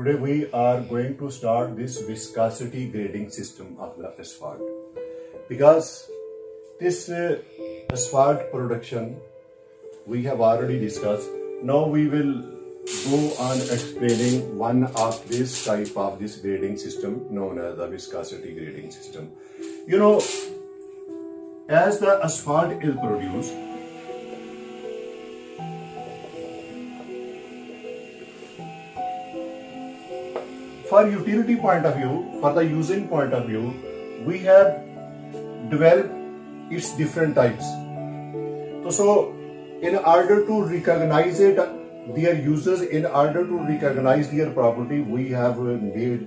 Today we are going to start this viscosity grading system of the asphalt, because this asphalt production we have already discussed. Now we will go on explaining one of this type of this grading system known as the viscosity grading system. You know, as the asphalt is produced, for utility point of view, for the using point of view, we have developed its different types. So in order to recognize it, their users, in order to recognize their property, we have made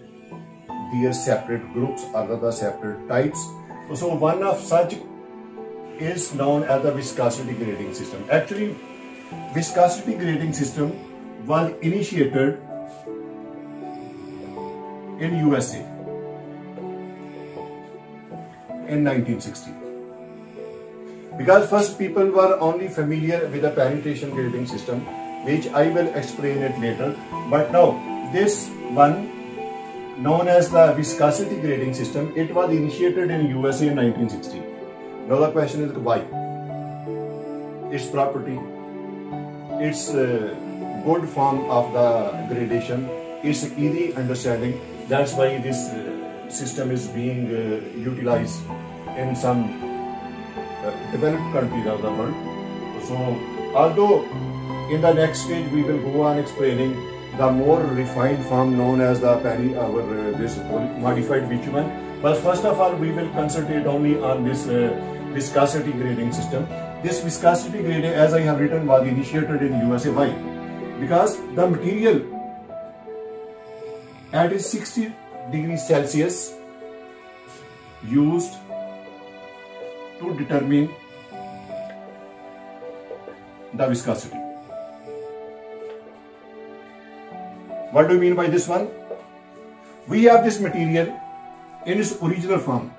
their separate groups or the separate types. So one of such is known as the viscosity grading system. Actually, viscosity grading system was initiated in USA in 1960. Because first people were only familiar with the penetration grading system, which I will explain it later. But now this one known as the viscosity grading system, it was initiated in USA in 1960. Now the question is why? Its property, its good form of the gradation, its easy understanding. That's why this system is being utilized in some developed countries of the world. So, although in the next stage we will go on explaining the more refined form known as the this modified bitumen, but first of all we will concentrate only on this viscosity grading system. This viscosity grading, as I have written, was initiated in USA. Why? Because the material at 60 degrees Celsius used to determine the viscosity. What do you mean by this one? We have this material in its original form.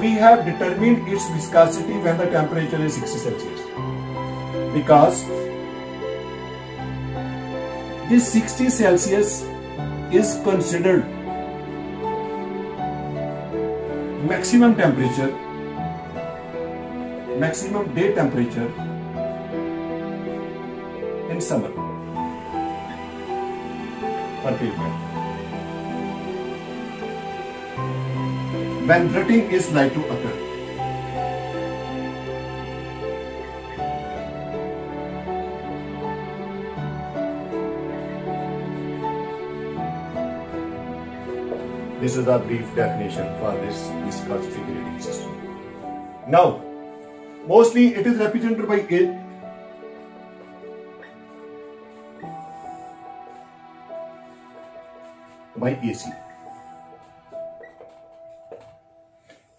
We have determined its viscosity when the temperature is 60 Celsius. Because this 60 Celsius is considered maximum temperature, maximum day temperature in summer for pavement, when rutting is like to occur. This is a brief definition for this viscosity grading system. Now, mostly it is represented by AC.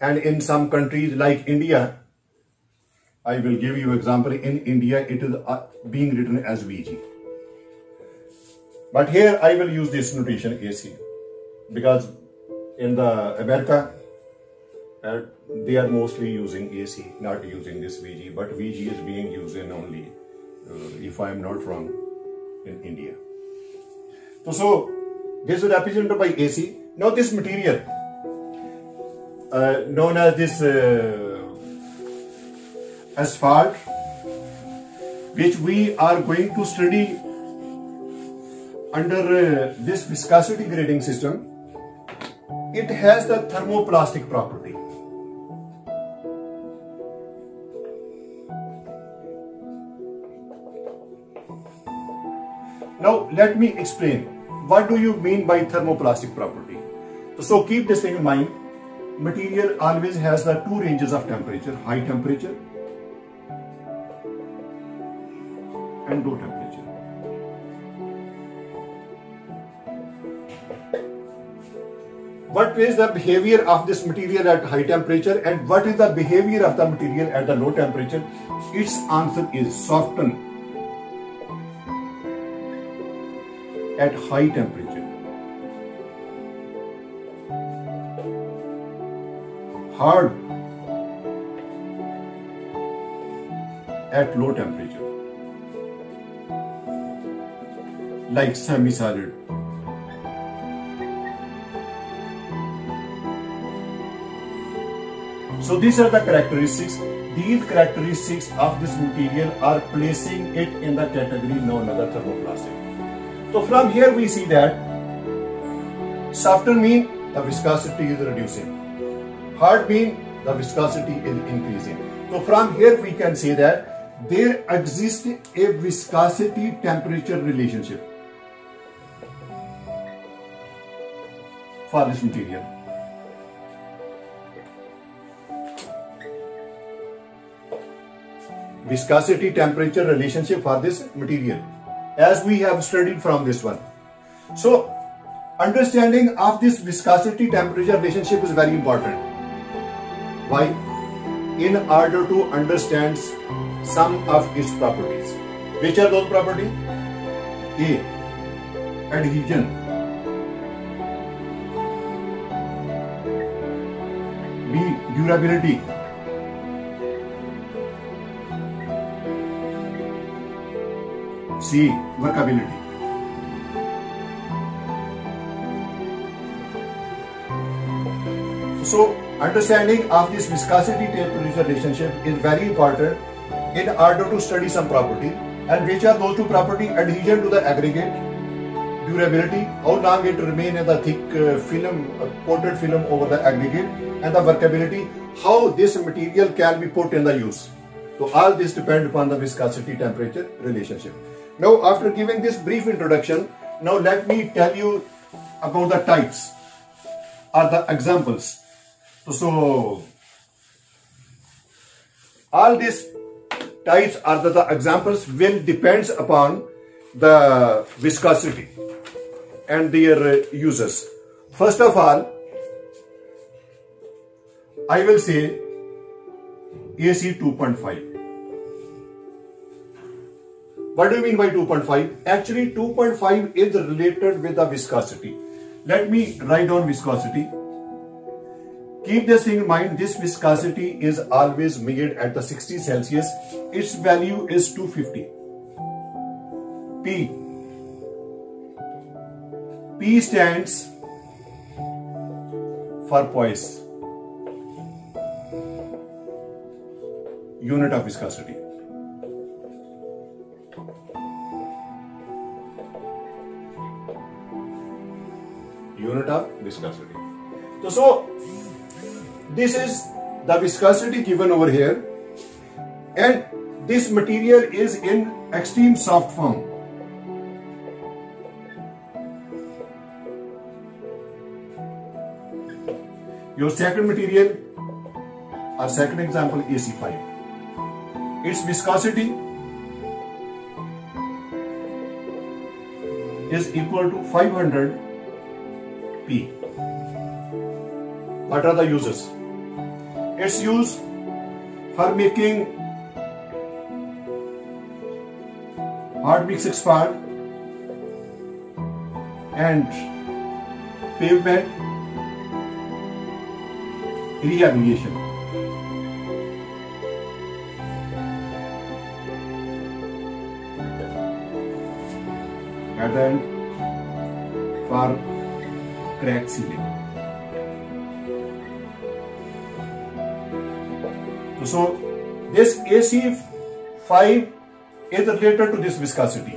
And in some countries like India, I will give you example. In India, it is being written as VG. But here I will use this notation AC, because in the America, they are mostly using AC, not using this VG, but VG is being used in only, if I am not wrong, in India. So this is represented by AC. Now this material, known as this asphalt, which we are going to study under this viscosity grading system, it has the thermoplastic property. Now let me explain. What do you mean by thermoplastic property? So keep this thing in mind. Material always has the two ranges of temperature, high temperature and low temperature. What is the behavior of this material at high temperature and what is the behavior of the material at the low temperature? Its answer is soften at high temperature, hard at low temperature. like semi-solid. So these are the characteristics. These characteristics of this material are placing it in the category known as the thermoplastic. So from here we see that softer mean the viscosity is reducing. Hard mean the viscosity is increasing. So from here we can say that there exists a viscosity temperature relationship for this material. Viscosity temperature relationship for this material, as we have studied from this one. So understanding of this viscosity temperature relationship is very important. Why? In order to understand some of its properties. Which are those properties? A. Adhesion. B. Durability. C. Workability. So understanding of this viscosity temperature relationship is very important in order to study some property. And which are those two properties? Adhesion to the aggregate, durability, how long it remain in the thick film, coated film over the aggregate, and the workability, how this material can be put in the use. So all this depend upon the viscosity temperature relationship. Now after giving this brief introduction, now let me tell you about the types or the examples. So all these types or the examples will depends upon the viscosity and their uses. First of all, I will say AC 2.5. What do you mean by 2.5? Actually 2.5 is related with the viscosity. Let me write down viscosity. Keep this in mind, this viscosity is always made at the 60 Celsius. Its value is 250. P. P stands for poise. Unit of viscosity. Unit of viscosity. So this is the viscosity given over here, and this material is in extreme soft form. Your second material or second example, AC5. Its viscosity is equal to 500 P. What are the uses? It's used for making hard mix expand and pavement rehabilitation. And then for crack sealing. So this AC5 is related to this viscosity,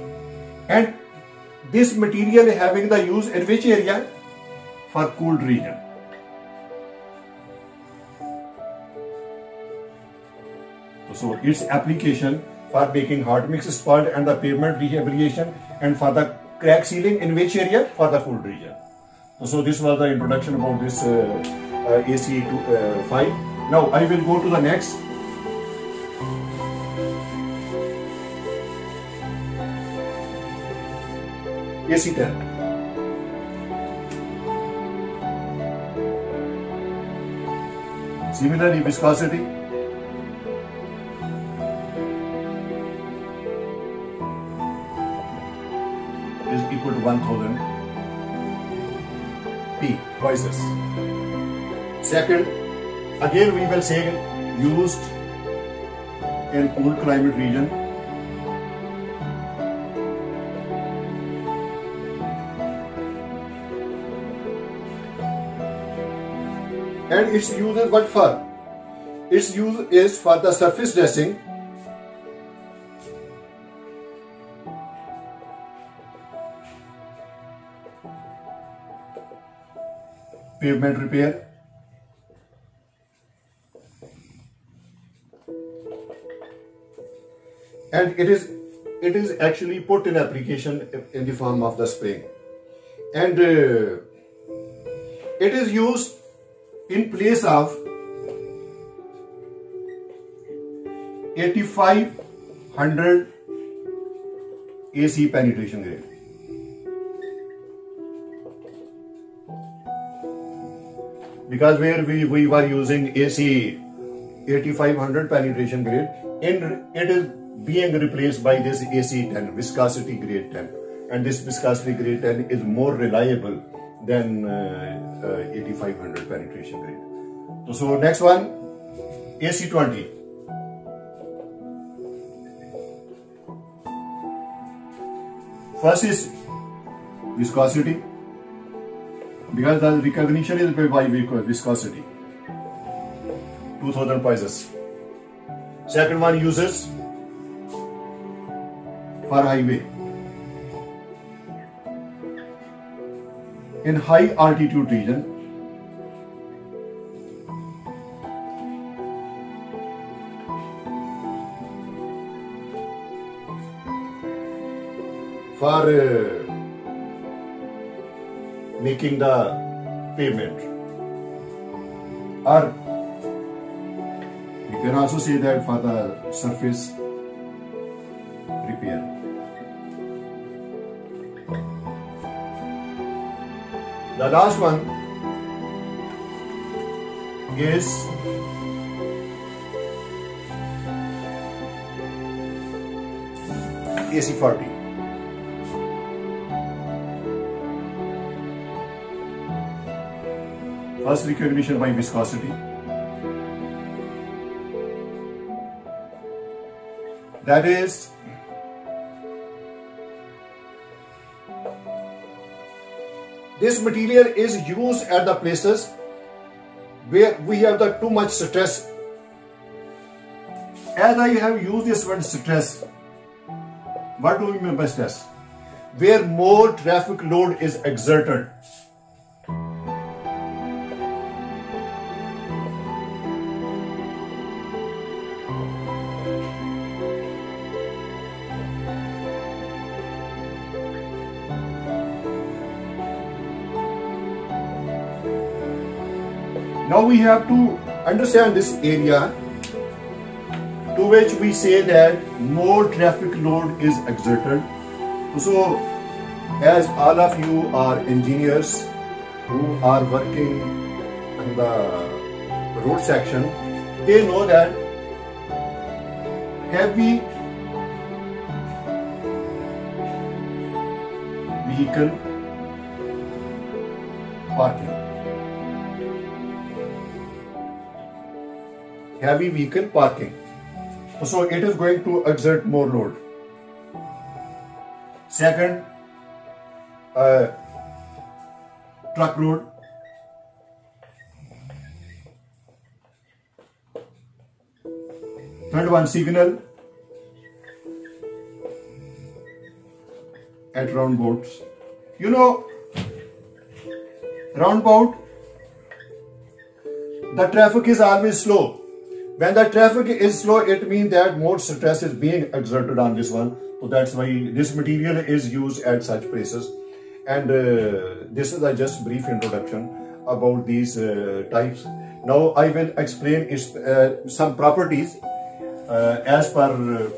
and this material having the use in which area? For cooled region. So its application for making hot mix asphalt and the pavement rehabilitation, and for the crack sealing in which area? For the cooled region. So this was the introduction about this AC5. Now I will go to the next. AC10. Similarly, viscosity is equal to 1000 P voices. Second, again we will say used in cool climate region. And its use is what for? Its use is for the surface dressing, pavement repair, and it is actually put in application in the form of the spring, and it is used in place of 8500 AC penetration grade. Because where we were using AC 8500 penetration grade, it is being replaced by this AC 10, viscosity grade 10, and this viscosity grade 10 is more reliable than 8500 penetration grade. So next one, AC 20. First is viscosity, because the recognition is by viscosity, 2000 paces. Second one, uses for highway. In high altitude region, for making the pavement, or you can also say that for the surface repair. The last one is AC 40. First, recognition by viscosity. That is this material is used at the places where we have the too much stress. As I have used this word stress, what do we mean by stress? Where more traffic load is exerted. Now we have to understand this area to which we say that more traffic load is exerted. So, as all of you are engineers who are working in the road section, they know that heavy vehicle parking. Heavy vehicle parking. So it is going to exert more load. Second, truck road. Third one, signal at roundabouts. You know, roundabout, the traffic is always slow. When the traffic is slow, it means that more stress is being exerted on this one. So that's why this material is used at such places. And this is a just brief introduction about these types. Now I will explain its, some properties as per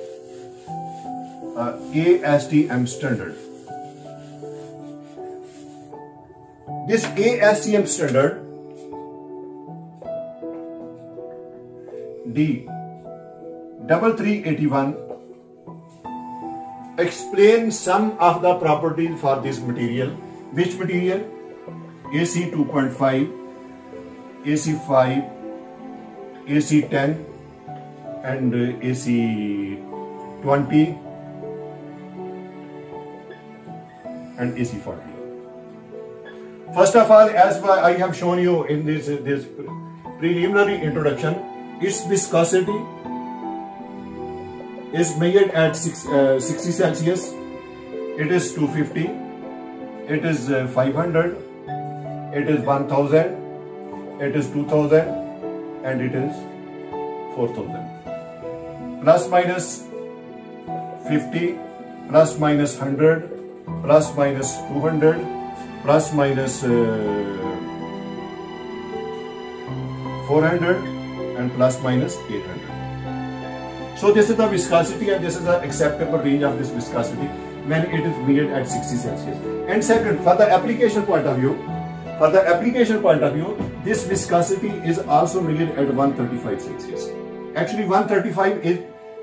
ASTM standard. This ASTM standard D3381 explain some of the properties for this material. Which material? AC 2.5, AC 5, AC 10 and AC 20 and AC 40. First of all, as I have shown you in this preliminary introduction, its viscosity is measured at 60 Celsius. It is 250. It is 500. It is 1000. It is 2000, and it is 4000. Plus minus 50, plus minus 100, plus minus 200, plus minus 400, and plus minus 800. So this is the viscosity, and this is the acceptable range of this viscosity when it is measured at 60 Celsius. And second, for the application point of view, this viscosity is also measured at 135 Celsius. Actually, 135 is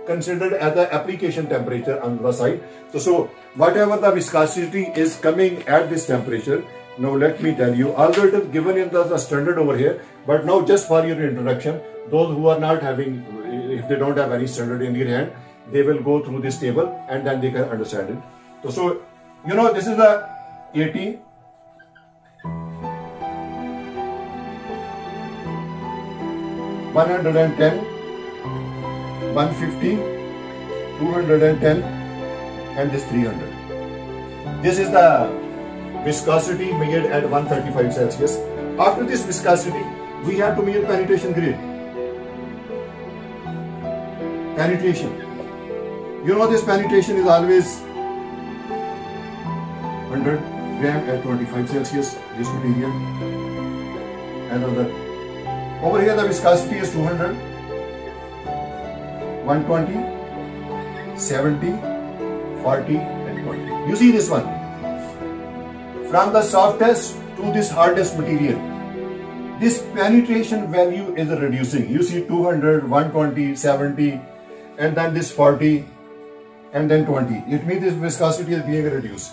considered as the application temperature on the side. So whatever the viscosity is coming at this temperature, now let me tell you, although it is given in the standard over here, but now just for your introduction, those who are not having, if they don't have any standard in their hand, they will go through this table and then they can understand it. So you know, this is the 80, 110, 150, 210, and this 300. This is the viscosity measured at 135 Celsius. After this viscosity, we have to measure penetration grade. Penetration. You know, this penetration is always 100 gram at 25 Celsius, this material. Another. Over here the viscosity is 200, 120, 70, 40 and 20. You see this one. From the softest to this hardest material, this penetration value is reducing. You see 200, 120, 70, and then this 40, and then 20. It means this viscosity is being reduced.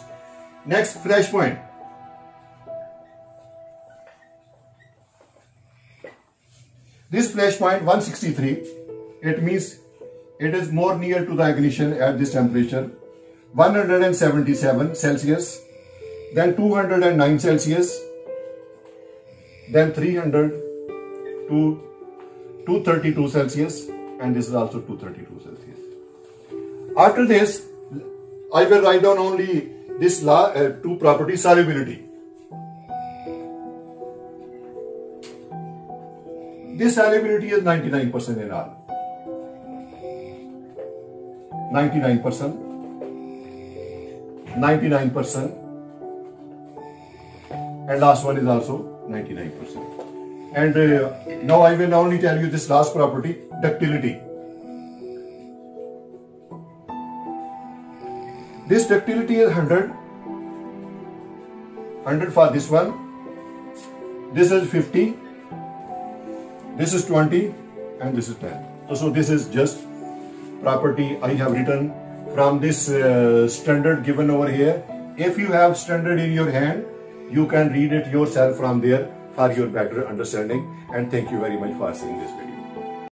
Next, flash point. This flash point 163, it means it is more near to the ignition at this temperature. 177 Celsius, then 209 Celsius, then 300 to 232 Celsius, and this is also 232 Celsius. After this, I will write down only this two properties: solubility. This solubility is 99% in all. 99%, 99%, and last one is also 99%. And now I will only tell you this last property, ductility. This ductility is 100. 100 for this one. This is 50. This is 20, and this is 10. So this is just property I have written from this standard given over here. If you have standard in your hand, you can read it yourself from there for your better understanding. And thank you very much for seeing this video.